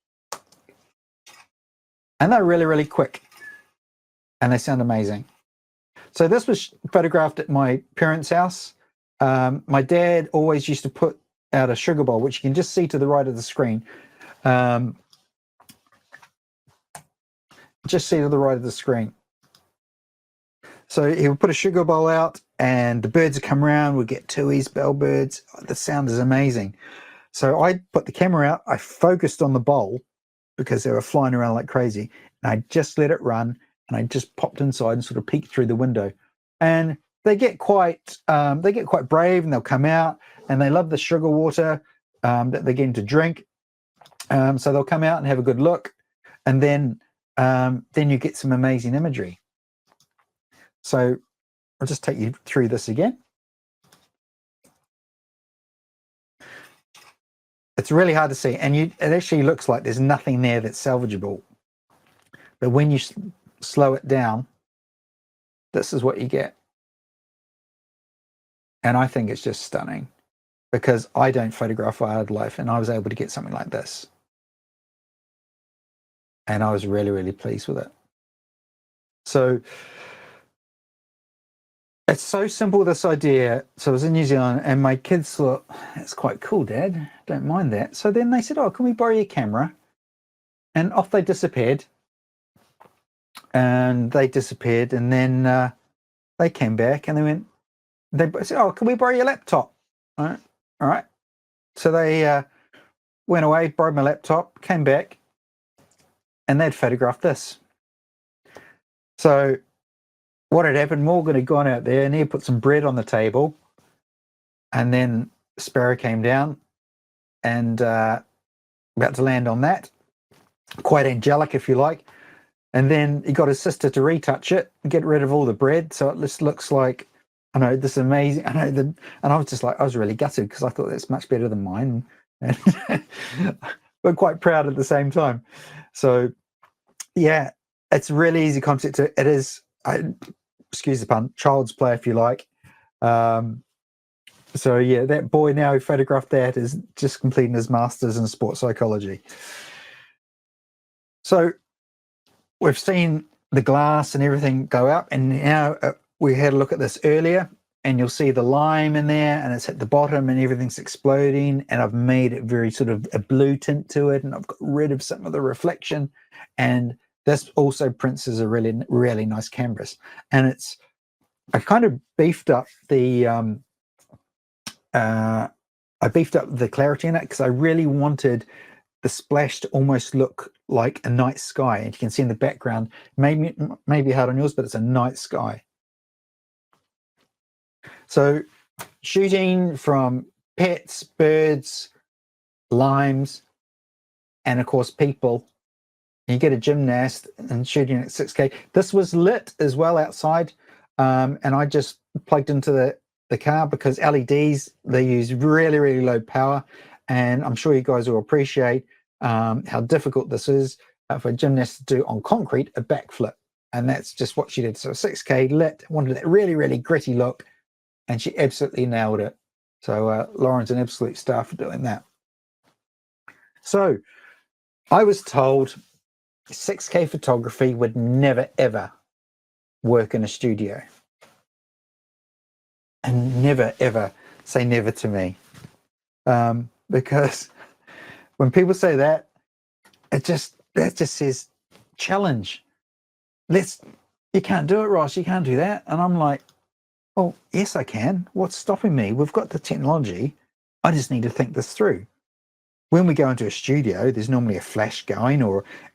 And they're really, really quick. And they sound amazing. So this was photographed at my parents' house. My dad always used to put out a sugar bowl, which you can just see to the right of the screen. Just see to the right of the screen. So he would put a sugar bowl out, and the birds would come around. We'd get tuies, bellbirds. Oh, the sound is amazing. So I put the camera out. I focused on the bowl because they were flying around like crazy. And I just let it run, and I just popped inside and sort of peeked through the window. And they get quite brave, and they'll come out, and they love the sugar water that they're getting to drink. So they'll come out and have a good look, and then you get some amazing imagery. So I'll just take you through this again. It's really hard to see, and it actually looks like there's nothing there that's salvageable. But when you slow it down, this is what you get. And I think it's just stunning because I don't photograph wildlife, and I was able to get something like this. And I was really, really pleased with it. So it's so simple, this idea. So I was in New Zealand, and my kids thought, that's quite cool, Dad. Don't mind that. So then they said, oh, can we borrow your camera? And off they disappeared. And they disappeared. And then they came back, and they said, oh, can we borrow your laptop? All right. So they went away, borrowed my laptop, came back, and they'd photographed this. So what had happened, Morgan had gone out there and he put some bread on the table, and then a sparrow came down and about to land on that. Quite angelic, if you like. And then he got his sister to retouch it and get rid of all the bread. So it just looks like, I know, this amazing. And I was just like, I was really gutted because I thought that's much better than mine. But quite proud at the same time. So yeah, it's really easy concept. It is, excuse the pun, child's play, if you like. So yeah, that boy now who photographed that is just completing his master's in sports psychology. So we've seen the glass and everything go up, and now we had a look at this earlier, and you'll see the lime in there, and it's at the bottom and everything's exploding, and I've made it very sort of a blue tint to it, and I've got rid of some of the reflection, and This also prints as a really, really nice canvas. And I kind of beefed up the clarity in it because I really wanted the splash to almost look like a night sky. And you can see in the background, maybe hard on yours, but it's a night sky. So shooting from pets, birds, limes, and of course people. You get a gymnast and shooting at 6K. This was lit as well outside, and I just plugged into the car because LEDs, they use really, really low power, and I'm sure you guys will appreciate how difficult this is for a gymnast to do on concrete, a backflip, and that's just what she did. So 6K lit, wanted that really, really gritty look, and she absolutely nailed it. So Lauren's an absolute star for doing that. So I was told 6K photography would never, ever work in a studio. And never, ever say never to me. Because when people say that, that just says challenge. You can't do it, Ross, you can't do that. And I'm like, well, yes, I can. What's stopping me? We've got the technology. I just need to think this through. When we go into a studio, there's normally a flash going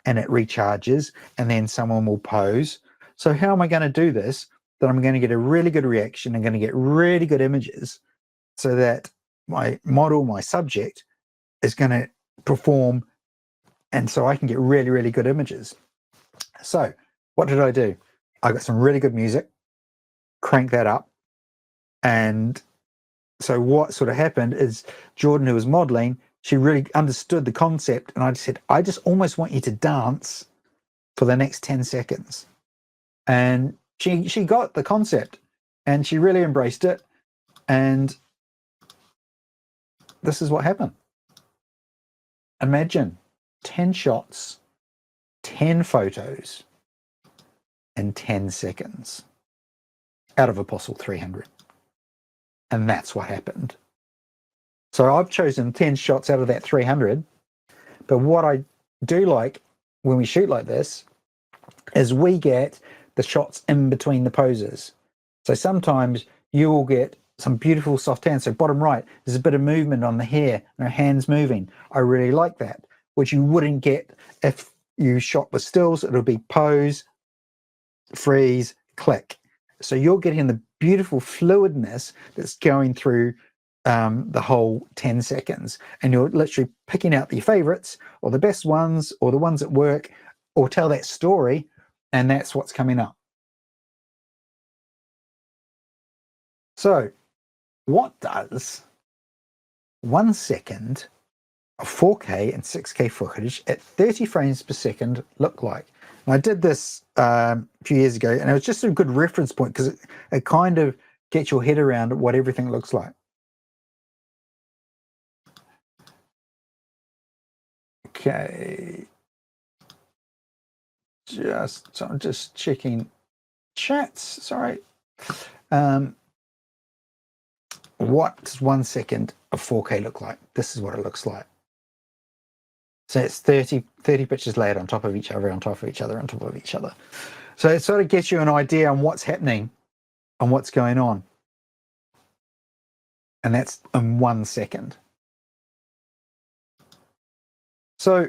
and it recharges and then someone will pose. So how am I going to do this? That I'm going to get a really good reaction. I'm going to get really good images so that my model, my subject is going to perform. And so I can get really, really good images. So what did I do? I got some really good music, crank that up. And so what sort of happened is Jordan, who was modeling, she really understood the concept, and I just said, I just almost want you to dance for the next 10 seconds. And she got the concept, and she really embraced it, and this is what happened. Imagine 10 shots, 10 photos in 10 seconds out of Apostle 300. And that's what happened. So I've chosen 10 shots out of that 300. But what I do like when we shoot like this is we get the shots in between the poses. So sometimes you will get some beautiful soft hands. So bottom right, there's a bit of movement on the hair and her hands moving. I really like that, which you wouldn't get if you shot with stills. It'll be pose, freeze, click. So you're getting the beautiful fluidness that's going through the whole 10 seconds, and you're literally picking out your favorites or the best ones or the ones that work or tell that story, and that's what's coming up. So what does 1 second of 4K and 6K footage at 30 frames per second look like? And I did this a few years ago, and it was just a good reference point because it kind of gets your head around what everything looks like. Okay, so I'm just checking chats. Sorry. What does 1 second of 4K look like? This is what it looks like. So it's 30 pictures laid on top of each other, on top of each other, on top of each other. So it sort of gets you an idea on what's happening and what's going on. And that's in 1 second. So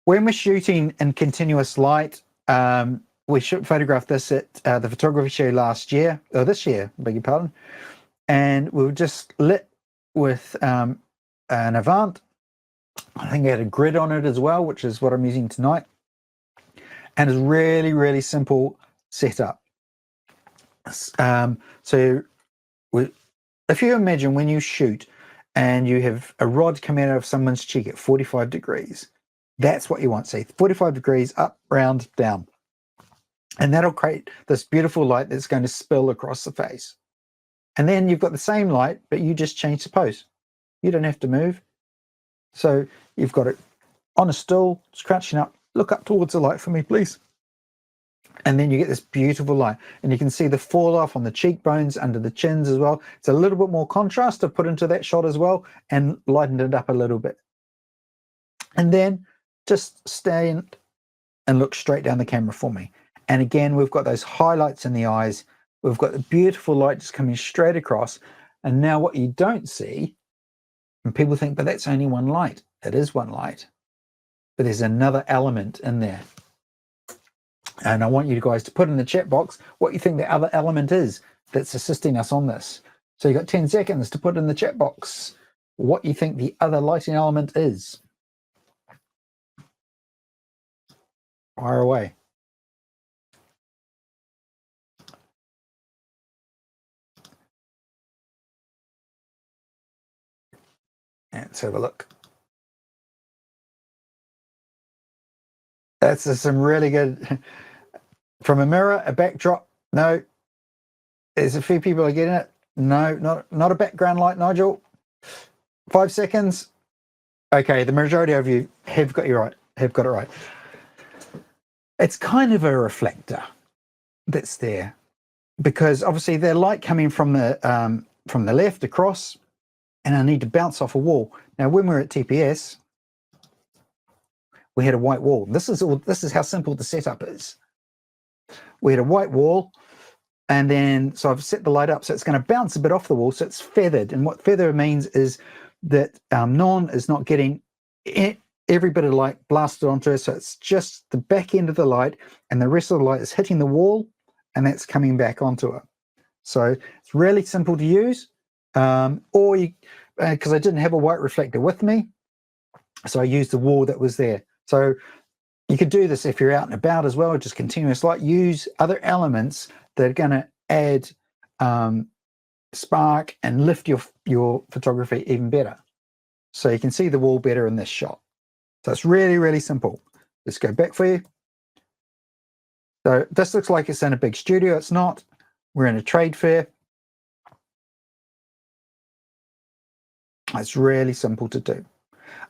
when we're shooting in continuous light, we photographed this at the photography show this year, beg your pardon. And we were just lit with an Avant. I think it had a grid on it as well, which is what I'm using tonight. And it's really, really simple setup. So if you imagine when you shoot and you have a rod coming out of someone's cheek at 45 degrees, that's what you want. See, 45 degrees up, round, down. And that'll create this beautiful light that's going to spill across the face. And then you've got the same light, but you just change the pose. You don't have to move. So you've got it on a stool, scratching up. Look up towards the light for me, please. And then you get this beautiful light. And you can see the fall off on the cheekbones, under the chins as well. It's a little bit more contrast to put into that shot as well and lightened it up a little bit. And then just stand and look straight down the camera for me. And again, we've got those highlights in the eyes. We've got the beautiful light just coming straight across. And now what you don't see, and people think, but that's only one light. It is one light, but there's another element in there. And I want you guys to put in the chat box what you think the other element is that's assisting us on this. So you've got 10 seconds to put in the chat box what you think the other lighting element is. Fire away. Let's have a look. That's some really good. From a mirror, a backdrop. No. There's a few people are getting it. No, not a background light, Nigel. 5 seconds. Okay, the majority of you have got it right. It's kind of a reflector that's there, because obviously the light coming from the left across, and I need to bounce off a wall. Now, when we were at TPS, we had a white wall. This is how simple the setup is. We had a white wall, and then so I've set the light up so it's going to bounce a bit off the wall, so it's feathered. And what feather means is that non is not getting every bit of light blasted onto it, so it's just the back end of the light, and the rest of the light is hitting the wall, and that's coming back onto it. So it's really simple to use. Or you, because I didn't have a white reflector with me, so I used the wall that was there. So you could do this if you're out and about as well, just continuous light. Use other elements that are going to add spark and lift your photography even better. So you can see the wall better in this shot. So it's really, really simple. Let's go back for you. So this looks like it's in a big studio. It's not. We're in a trade fair. It's really simple to do.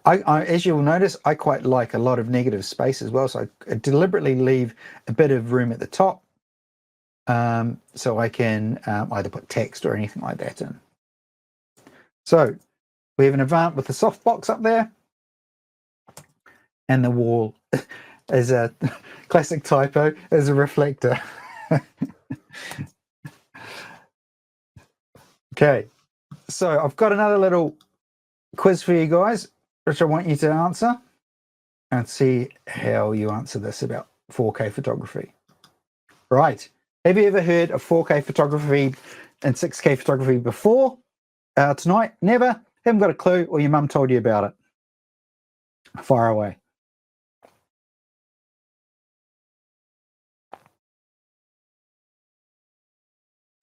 As you'll notice, I quite like a lot of negative space as well. So I deliberately leave a bit of room at the top, so I can either put text or anything like that in. So we have an Avant with the softbox up there, and the wall is a classic typo, is a reflector. Okay, so I've got another little quiz for you guys, which I want you to answer and see how you answer this about 4K photography. Right. Have you ever heard of 4K photography and 6K photography before? Tonight? Never? Haven't got a clue, or your mum told you about it? Fire away.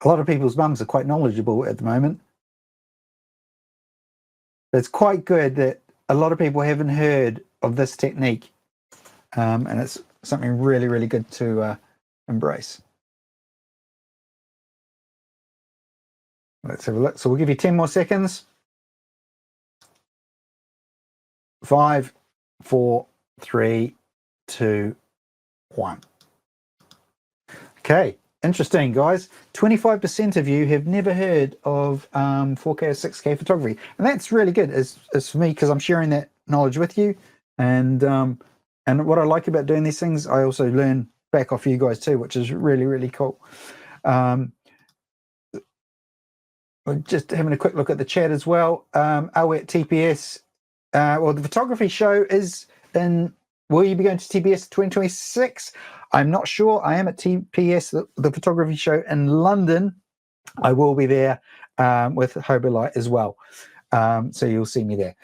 A lot of people's mums are quite knowledgeable at the moment. It's quite good that a lot of people haven't heard of this technique, and it's something really, really good to embrace. Let's have a look. So we'll give you 10 more seconds. 5, 4, 3, 2, 1. Okay, interesting, guys. 25% of you have never heard of 4K or 6K photography, and that's really good. It's for me, because I'm sharing that knowledge with you, and what I like about doing these things, I also learn back off you guys too, which is really, really cool. We're just having a quick look at the chat as well. Are we at TPS? Well, the photography show is in. Will you be going to TPS 2026? I'm not sure. I am at TPS, the photography show in London. I will be there with Hobolight as well. So you'll see me there.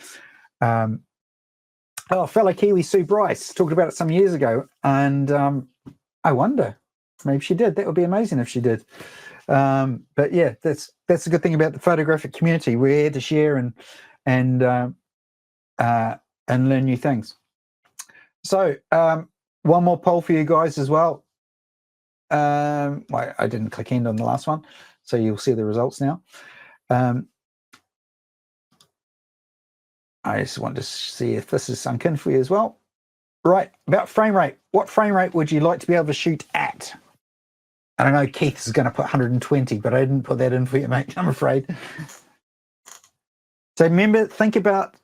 Fellow Kiwi Sue Bryce talked about it some years ago, and I wonder, maybe she did. That would be amazing if she did. But yeah, that's the good thing about the photographic community. We're here to share and learn new things. So one more poll for you guys as well. Well, I didn't click end on the last one, so you'll see the results now. I just want to see if this is sunk in for you as well. Right, about frame rate. What frame rate would you like to be able to shoot at? I don't know, Keith is going to put 120, but I didn't put that in for you, mate, I'm afraid. So remember, think about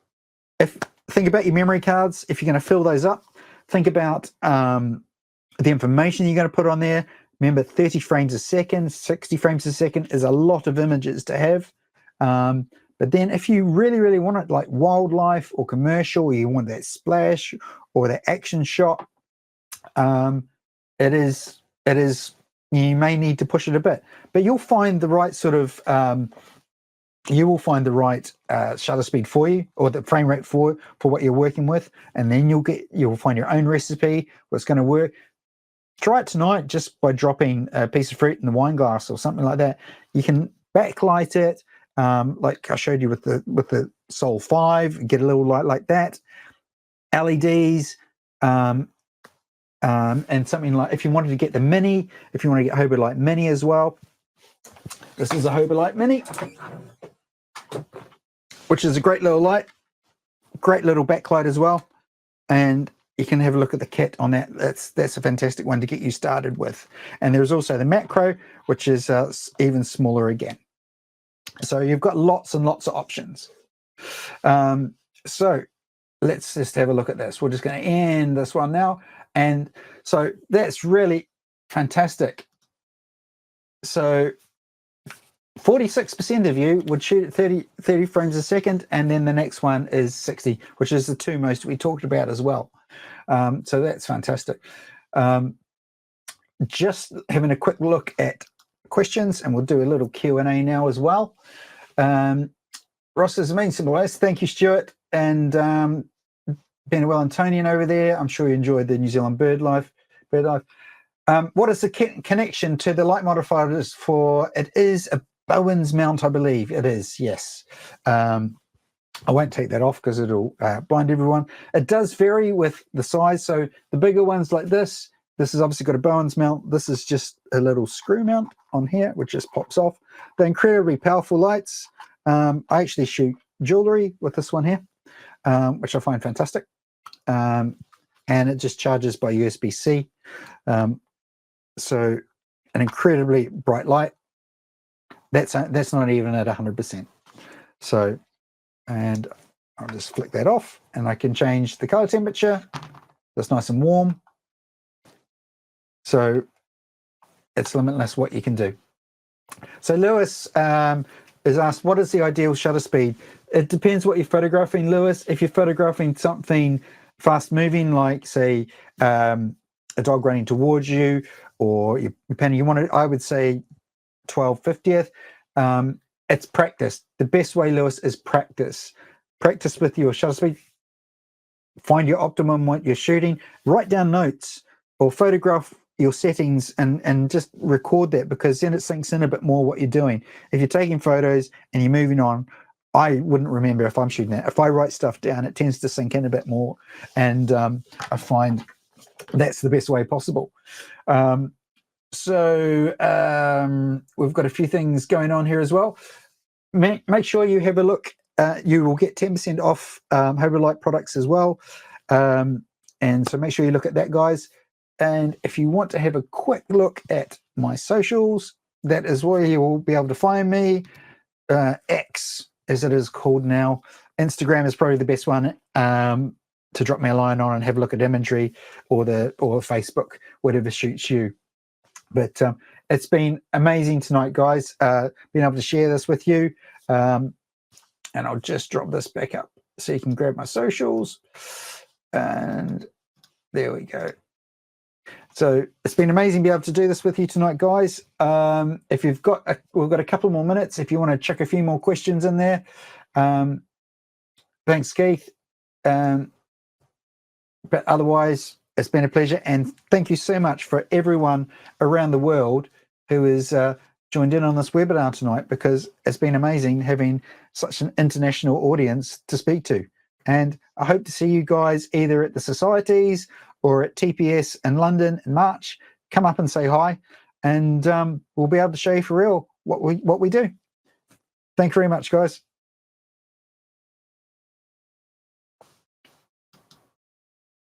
your memory cards. If you're going to fill those up, think about the information you're going to put on there. Remember, 30 frames a second, 60 frames a second is a lot of images to have. But then if you really, really want it like wildlife or commercial, or you want that splash or that action shot, it is, you may need to push it a bit, but you'll find the right sort of, you will find the right shutter speed for you, or the frame rate for what you're working with, and then you'll find your own recipe, what's going to work. Try it tonight just by dropping a piece of fruit in the wine glass or something like that. You can backlight it, like I showed you with the Sol 5, get a little light like that. LEDs, and something like, if you wanted to get the Mini, if you want to get Hobo Light Mini as well. This is a Hobo Light Mini, which is a great little light, great little backlight as well. And you can have a look at the kit on that. That's a fantastic one to get you started with. And there's also the macro, which is even smaller again. So you've got lots and lots of options. So let's just have a look at this. We're just going to end this one now. And so that's really fantastic. So 46% of you would shoot at 30 frames a second, and then the next one is 60, which is the two most we talked about as well. So that's fantastic. Just having a quick look at questions, and we'll do a little Q&A now as well. Ross says, main simple as, thank you, Stuart, and Ben Wellingtonian over there. I'm sure you enjoyed the New Zealand bird life. What is the connection to the light modifiers for? It is a Bowen's mount, I believe. It is, yes. I won't take that off because it'll blind everyone. It does vary with the size. So the bigger ones like this has obviously got a Bowen's mount. This is just a little screw mount on here, which just pops off. They're incredibly powerful lights. I actually shoot jewelry with this one here, which I find fantastic. And it just charges by USB-C. So an incredibly bright light. That's not even at 100%. So, and I'll just flick that off, and I can change the color temperature. That's nice and warm. So it's limitless what you can do. So Lewis is asked, what is the ideal shutter speed? It depends what you're photographing, Lewis. If you're photographing something fast moving, like say a dog running towards you, or you want to, I would say 12/50th. It's practice. The best way, Lewis, is practice. Practice with your shutter speed. Find your optimum what you're shooting. Write down notes or photograph your settings and just record that, because then it sinks in a bit more what you're doing. If you're taking photos and you're moving on, I wouldn't remember if I'm shooting that. If I write stuff down, it tends to sink in a bit more, and I find that's the best way possible. So we've got a few things going on here as well. Make sure you have a look. You will get 10% off Hobo Light products as well. And so make sure you look at that, guys. And if you want to have a quick look at my socials, that is where you will be able to find me. X, as it is called now. Instagram is probably the best one to drop me a line on and have a look at imagery, or Facebook, whatever suits you. But it's been amazing tonight, guys, being able to share this with you. And I'll just drop this back up so you can grab my socials. And there we go. So it's been amazing to be able to do this with you tonight, guys. If we've got a couple more minutes, if you want to chuck a few more questions in there. Thanks, Keith. But otherwise, it's been a pleasure, and thank you so much for everyone around the world who has joined in on this webinar tonight, because it's been amazing having such an international audience to speak to. And I hope to see you guys either at the societies or at TPS in London in March. Come up and say hi, and we'll be able to show you for real what we do. Thank you very much, guys.